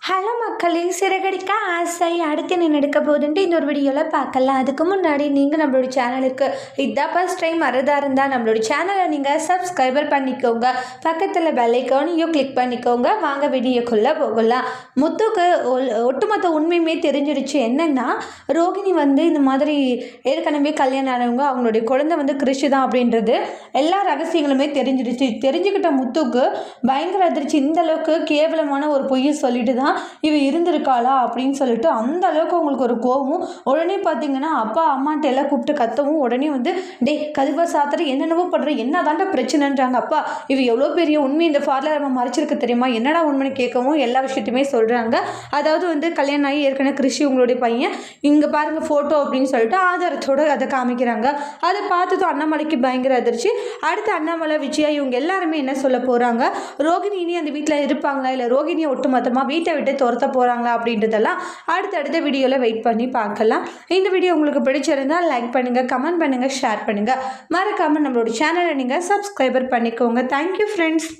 Hello மக்களே, சிறகடிக்க ஆசை அடுத்து என்ன நடக்க போகுதுன்ட்டு இந்த ஒரு வீடியோவில் பார்க்கலாம். அதுக்கு முன்னாடி நீங்கள் நம்மளோட சேனலுக்கு இதான் ஃபர்ஸ்ட் டைம் வரதா இருந்தால் நம்மளோட சேனலை நீங்கள் சப்ஸ்கிரைபர் பண்ணிக்கோங்க. பக்கத்தில் பெல் ஐக்கானையும் கிளிக் பண்ணிக்கோங்க. வாங்க வீடியோக்குள்ளே போகலாம். முத்துக்கு ஒட்டுமொத்த உண்மையுமே தெரிஞ்சிடுச்சு. என்னென்னா, ரோகிணி இந்த மாதிரி ஏற்கனவே கல்யாணம் ஆனவங்க, அவங்களுடைய குழந்தை கிறிஷ் தான் அப்படின்றது எல்லா ரகசியங்களுமே தெரிஞ்சிடுச்சு. தெரிஞ்சுக்கிட்ட முத்துக்கு பயங்கர அதிர்ச்சி. இந்த அளவுக்கு கேவலமான ஒரு பொய்யை சொல்லிட்டு தான் இவ இருந்திருக்காளா அப்படின்னு சொல்லிட்டு அந்த அளவுக்கு உங்களுக்கு ஒரு கோபமும். உடனே பார்த்தீங்கன்னா அப்பா அம்மாட்ட எல்லாம் கூப்பிட்டு கத்தவும் உடனே டே கதுவா சாத்திர என்னென்னவோ பண்ணுற, என்ன தாண்டா பிரச்சனைன்றாங்க. அப்பா இவ எவ்வளோ பெரிய உண்மை இந்த ஃபாரில் நம்ம மறைச்சிருக்கு தெரியுமா, என்னடா உண்மைன்னு கேட்கவும் எல்லா விஷயத்தையுமே சொல்கிறாங்க. அதாவது கல்யாணம் ஆகி ஏற்கனவே கிருஷி உங்களுடைய பையன் இங்கே பாருங்க ஃபோட்டோ அப்படின்னு சொல்லிட்டு ஆதாரத்தோடு அதை காமிக்கிறாங்க. அதை பார்த்ததும் அண்ணாமலைக்கு பயங்கர அதிர்ச்சி. அடுத்து அண்ணாமலை விஜயா இவங்க எல்லாருமே என்ன சொல்ல போகிறாங்க, ரோகிணி இனி அந்த வீட்டில் இருப்பாங்களா, இல்லை ரோகிணியை ஒட்டுமொத்தமாக வீட்டை விட்டு துரத்த போகிறாங்களா அப்படின்றதெல்லாம் அடுத்தடுத்த வீடியோவில் வெயிட் பண்ணி பார்க்கலாம். இந்த வீடியோ உங்களுக்கு பிடிச்சிருந்தால் லைக் பண்ணுங்கள், கமெண்ட் பண்ணுங்கள், ஷேர் பண்ணுங்கள். மறக்காமல் நம்மளோட சேனலை நீங்கள் சப்ஸ்கிரைபர் பண்ணிக்கோங்க. Thank you friends.